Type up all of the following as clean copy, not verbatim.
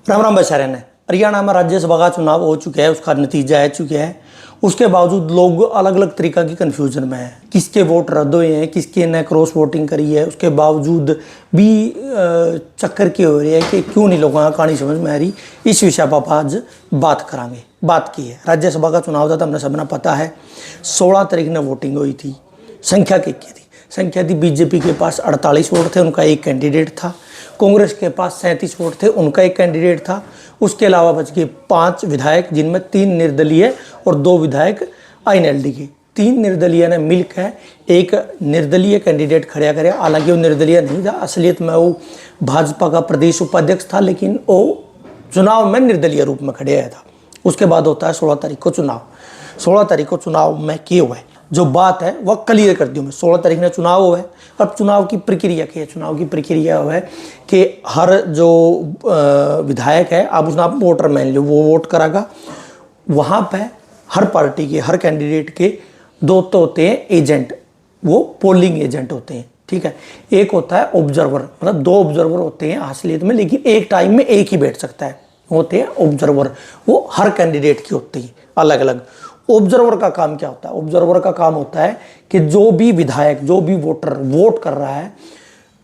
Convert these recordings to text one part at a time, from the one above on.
राम राम बचारे ने हरियाणा में राज्यसभा का चुनाव हो चुका है, उसका नतीजा आ चुका है। उसके बावजूद लोग अलग अलग तरीका की कन्फ्यूजन में है, किसके वोट रद्द हुए हैं, किसके ने क्रॉस वोटिंग करी है। उसके बावजूद भी चक्कर के हो रही है कि क्यों नहीं लोगों का कहानी समझ में आ रही। इस विषय पर आज बात की है। राज्यसभा का चुनाव था तो हमने सबने पता है 16 तारीख ने वोटिंग हुई थी। संख्या संख्या थी बीजेपी के पास 48 वोट थे, उनका एक कैंडिडेट था। कांग्रेस के पास 37 वोट थे, उनका एक कैंडिडेट था। उसके अलावा बच गए 5 विधायक, जिनमें 3 निर्दलीय और 2 विधायक आईएनएलडी के। 3 निर्दलीय ने मिलकर एक निर्दलीय कैंडिडेट खड़ा करे। हालांकि वो निर्दलीय नहीं था, असलियत में वो भाजपा का प्रदेश उपाध्यक्ष था, लेकिन वो चुनाव में निर्दलीय रूप में खड़े आया था। उसके बाद होता है 16 तारीख को चुनाव। 16 तारीख को चुनाव में किए हुए जो बात है वह क्लियर कर दी मैं। 16 तारीख ने चुनाव हुआ है। अब चुनाव की प्रक्रिया क्या है? चुनाव की प्रक्रिया है कि हर जो विधायक है, आप उसने आप वोटर मान लो, वो वोट करागा। वहाँ पे हर पार्टी के, हर कैंडिडेट के 2 तो होते हैं एजेंट, वो पोलिंग एजेंट होते हैं, ठीक है। एक होता है ऑब्जर्वर, मतलब 2 ऑब्जर्वर होते हैं असलियत में, लेकिन एक टाइम में एक ही बैठ सकता है, होते हैं ऑब्जर्वर। वो हर कैंडिडेट की होती है अलग अलग। ऑब्जर्वर का काम क्या होता है? ऑब्जर्वर का काम होता है कि जो भी विधायक, जो भी वोटर वोट कर रहा है,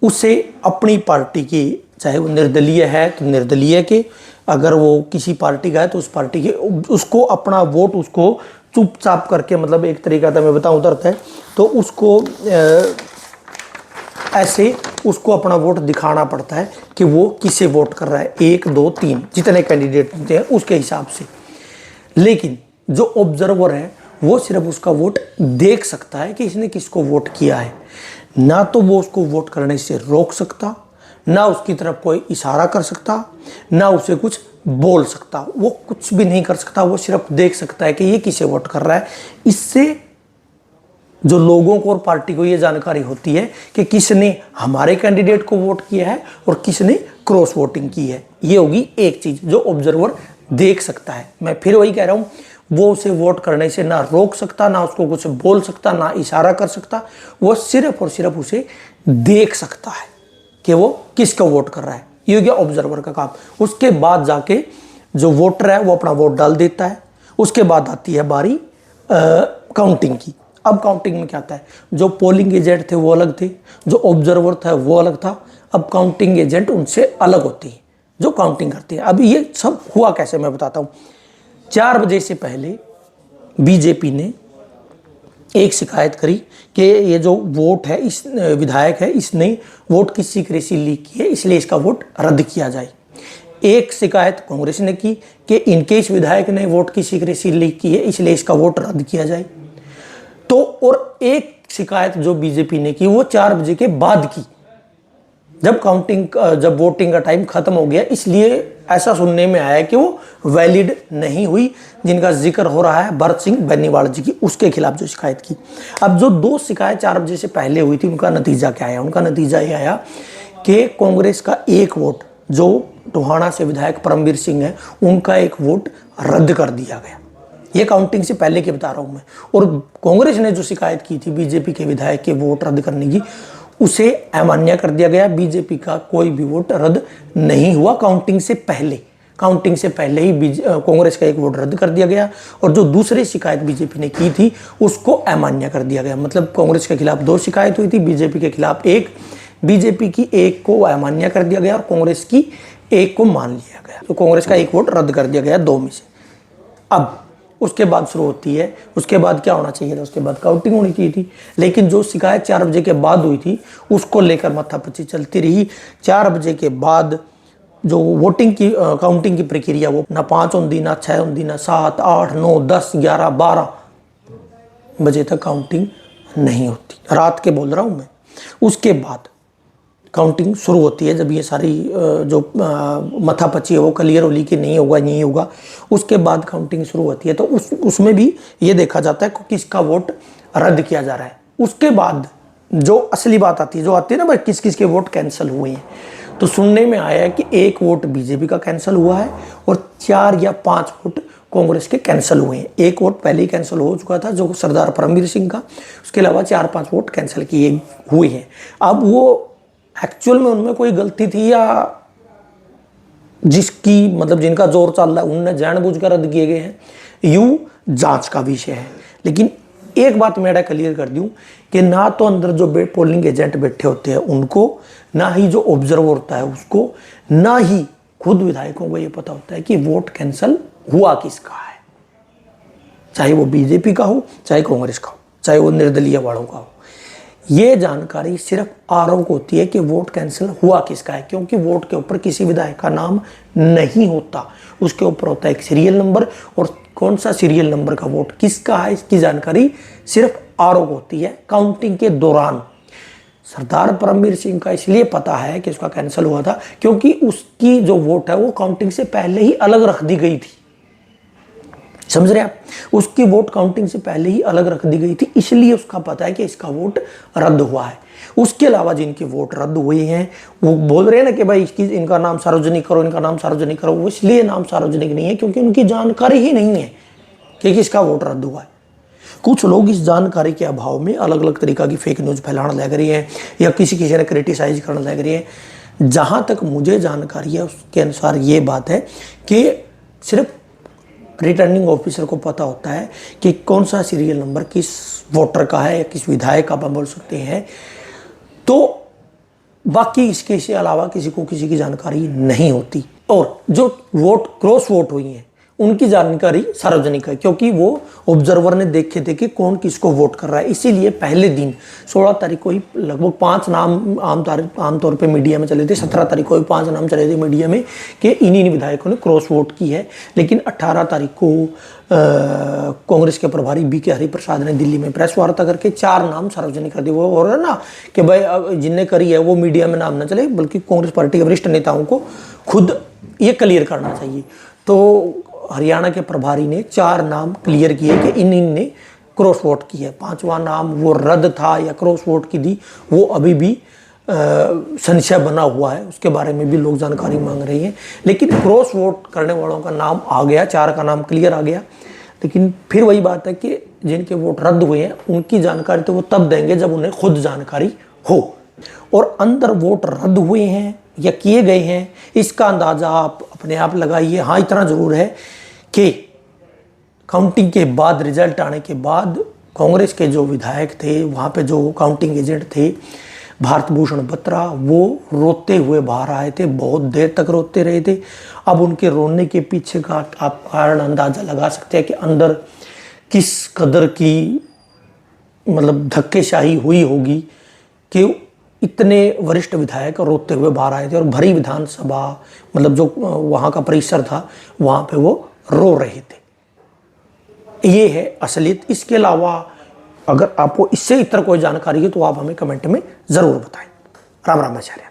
उसे अपनी पार्टी की, चाहे वो निर्दलीय है तो निर्दलीय के, अगर वो किसी पार्टी का है तो उस पार्टी के, उसको अपना वोट उसको चुपचाप करके, मतलब एक तरीका था मैं बताऊं उतरता है तो उसको ऐसे उसको अपना वोट दिखाना पड़ता है कि वो किसे वोट कर रहा है। 1 2 3 जितने कैंडिडेट होते हैं उसके हिसाब से। लेकिन जो ऑब्जर्वर है वो सिर्फ उसका वोट देख सकता है कि इसने किसको वोट किया है। ना तो वो उसको वोट करने से रोक सकता, ना उसकी तरफ कोई इशारा कर सकता, ना उसे कुछ बोल सकता। वो कुछ भी नहीं कर सकता, वो सिर्फ देख सकता है कि ये किसे वोट कर रहा है। इससे जो लोगों को और पार्टी को ये जानकारी होती है कि किसने हमारे कैंडिडेट को वोट किया है और किसने क्रॉस वोटिंग की है। ये होगी एक चीज जो ऑब्जर्वर देख सकता है। मैं फिर वही कह रहा हूं, वो उसे वोट करने से ना रोक सकता, ना उसको कुछ बोल सकता, ना इशारा कर सकता। वो सिर्फ और सिर्फ उसे देख सकता है कि वो किसको वोट कर रहा है। ये हो गया ऑब्जर्वर का काम। उसके बाद जाके जो वोटर है वो अपना वोट डाल देता है। उसके बाद आती है बारी काउंटिंग की। अब काउंटिंग में क्या आता है? जो पोलिंग एजेंट थे वो अलग थे, जो ऑब्जर्वर था वो अलग था। अब काउंटिंग एजेंट उनसे अलग होती है जो काउंटिंग करती है। अब ये सब हुआ कैसे मैं बताता हूँ। 4 बजे से पहले बीजेपी ने एक शिकायत करी कि ये जो वोट है, इस विधायक है, इसने वोट की सीक्रेसी लीक की है, इसलिए इसका वोट रद्द किया जाए। एक शिकायत कांग्रेस ने की कि इनके इस विधायक ने वोट की सीक्रेसी लीक की है, इसलिए इसका वोट रद्द किया जाए। तो और एक शिकायत जो बीजेपी ने की वो 4 बजे के बाद की, जब वोटिंग का टाइम खत्म हो गया, इसलिए ऐसा सुनने में आया कि वो वैलिड नहीं हुई। जिनका जिक्र हो रहा है भरत सिंह बेनीवाल जी की, उसके खिलाफ जो शिकायत की। अब जो 2 शिकायत 4 बजे से पहले हुई थी, उनका नतीजा क्या आया? उनका नतीजा ये आया कि कांग्रेस का एक वोट, जो टोहाना से विधायक परमवीर सिंह है, उनका एक वोट रद्द कर दिया गया। ये काउंटिंग से पहले की बता रहा हूं मैं। और कांग्रेस ने जो शिकायत की थी बीजेपी के विधायक के वोट रद्द करने की, उसे अमान्य कर दिया गया। बीजेपी का कोई भी वोट रद्द नहीं हुआ काउंटिंग से पहले। काउंटिंग से पहले ही कांग्रेस का एक वोट रद्द कर दिया गया, और जो दूसरी शिकायत बीजेपी ने की थी उसको अमान्य कर दिया गया। मतलब कांग्रेस के खिलाफ 2 शिकायत हुई थी, बीजेपी के खिलाफ 1। बीजेपी की 1 को अमान्य कर दिया गया और कांग्रेस की 1 को मान लिया गया। तो कांग्रेस का 1 वोट रद्द कर दिया गया 2 में से। अब उसके बाद शुरू होती है, उसके बाद क्या होना चाहिए था? उसके बाद काउंटिंग होनी चाहिए थी। लेकिन जो शिकायत 4 बजे के बाद हुई थी उसको लेकर माथापच्ची चलती रही। 4 बजे के बाद जो वोटिंग की काउंटिंग की प्रक्रिया, वो ना 5 होती, ना 6 होती, ना 7 8 9 10 11 12 बजे तक काउंटिंग नहीं होती। रात के बोल रहा हूँ मैं। उसके बाद काउंटिंग शुरू होती है, जब ये सारी जो मथापच्ची है वो क्लियर होली कि नहीं होगा नहीं होगा। उसके बाद काउंटिंग शुरू होती है, तो उसमें भी ये देखा जाता है कि किसका वोट रद्द किया जा रहा है। उसके बाद जो असली बात आती है, जो आती है ना भाई, किस किस के वोट कैंसिल हुए हैं। तो सुनने में आया है कि 1 वोट बीजेपी का कैंसिल हुआ है और 4 या 5 वोट कांग्रेस के कैंसिल हुए हैं। 1 वोट पहले ही कैंसिल हो चुका था, जो सरदार परमवीर सिंह का। उसके अलावा 4-5 वोट कैंसिल किए हुए हैं। अब वो एक्चुअल में उनमें कोई गलती थी या जिसकी मतलब जिनका जोर चल रहा है उनने जानबूझकर रद्द किए गए हैं, यूं जांच का विषय है। लेकिन एक बात मैं क्लियर कर दूं कि ना तो अंदर जो पोलिंग एजेंट बैठे होते हैं उनको, ना ही जो ऑब्जर्वर होता है उसको, ना ही खुद विधायकों को ये पता होता है कि वोट कैंसिल हुआ किसका है, चाहे वो बीजेपी का हो, चाहे कांग्रेस का हो, चाहे वो निर्दलीय वालों का हो। ये जानकारी सिर्फ आरओ को होती है कि वोट कैंसिल हुआ किसका है, क्योंकि वोट के ऊपर किसी विधायक का नाम नहीं होता, उसके ऊपर होता है एक सीरियल नंबर, और कौन सा सीरियल नंबर का वोट किसका है इसकी जानकारी सिर्फ आरओ को होती है काउंटिंग के दौरान। सरदार परमवीर सिंह का इसलिए पता है कि उसका कैंसिल हुआ था क्योंकि उसकी जो वोट है वो काउंटिंग से पहले ही अलग रख दी गई थी। समझ रहे आप, उसकी वोट काउंटिंग से पहले ही अलग रख दी गई थी, इसलिए उसका पता है कि इसका वोट रद्द हुआ है। उसके अलावा जिनके वोट रद्द हुए हैं वो बोल रहे हैं ना कि भाई इनका नाम सार्वजनिक करो, इनका नाम सार्वजनिक करो, वो इसलिए नाम सार्वजनिक नहीं है क्योंकि उनकी जानकारी ही नहीं है कि किसका वोट रद्द हुआ है। कुछ लोग इस जानकारी के अभाव में अलग अलग तरीका की फेक न्यूज फैलाने लग रही है या किसी ने क्रिटिसाइज करने लग रही है। जहां तक मुझे जानकारी है उसके अनुसार ये बात है कि सिर्फ रिटर्निंग ऑफिसर को पता होता है कि कौन सा सीरियल नंबर किस वोटर का है या किस विधायक का आप बोल सकते हैं, तो बाकी इसके अलावा किसी को किसी की जानकारी नहीं होती। और जो वोट क्रॉस वोट हुई हैं उनकी जानकारी सार्वजनिक है क्योंकि वो ऑब्जर्वर ने देखे थे कि कौन किसको वोट कर रहा है। इसीलिए पहले दिन 16 तारीख को ही लगभग 5 नाम आमतौर पे मीडिया में चले थे, 17 तारीख को भी 5 नाम चले थे मीडिया में कि इन्हीं विधायकों ने क्रॉस वोट की है। लेकिन 18 तारीख को कांग्रेस के प्रभारी BK हरिप्रसाद ने दिल्ली में प्रेस वार्ता करके 4 नाम सार्वजनिक कर दिए। वो हो रहा है ना कि भाई जिनने करी है वो मीडिया में नाम न चले, बल्कि कांग्रेस पार्टी के वरिष्ठ नेताओं को खुद ये क्लियर करना चाहिए। तो हरियाणा के प्रभारी ने 4 नाम क्लियर किए कि इन ने क्रॉस वोट की है। 5वां नाम वो रद्द था या क्रॉस वोट की थी वो अभी भी संशय बना हुआ है, उसके बारे में भी लोग जानकारी मांग रहे हैं। लेकिन क्रॉस वोट करने वालों का नाम आ गया, 4 का नाम क्लियर आ गया। लेकिन फिर वही बात है कि जिनके वोट रद्द हुए हैं उनकी जानकारी तो वो तब देंगे जब उन्हें खुद जानकारी हो। और अंदर वोट रद्द हुए हैं या किए गए हैं इसका अंदाजा आप अपने आप लगाइए। हाँ, इतना जरूर है कि काउंटिंग के बाद, रिजल्ट आने के बाद कांग्रेस के जो विधायक थे, वहाँ पे जो काउंटिंग एजेंट थे भारत भूषण बत्रा, वो रोते हुए बाहर आए थे, बहुत देर तक रोते रहे थे। अब उनके रोने के पीछे का आप कारण अंदाजा लगा सकते हैं कि अंदर किस कदर की मतलब धक्केशाही हुई होगी कि इतने वरिष्ठ विधायक रोते हुए बाहर आए थे और भरी विधानसभा मतलब जो वहाँ का परिसर था वहाँ पे वो रो रहे थे। ये है असलियत। इसके अलावा अगर आपको इससे इतर कोई जानकारी है तो आप हमें कमेंट में ज़रूर बताएं। राम राम आचार्य।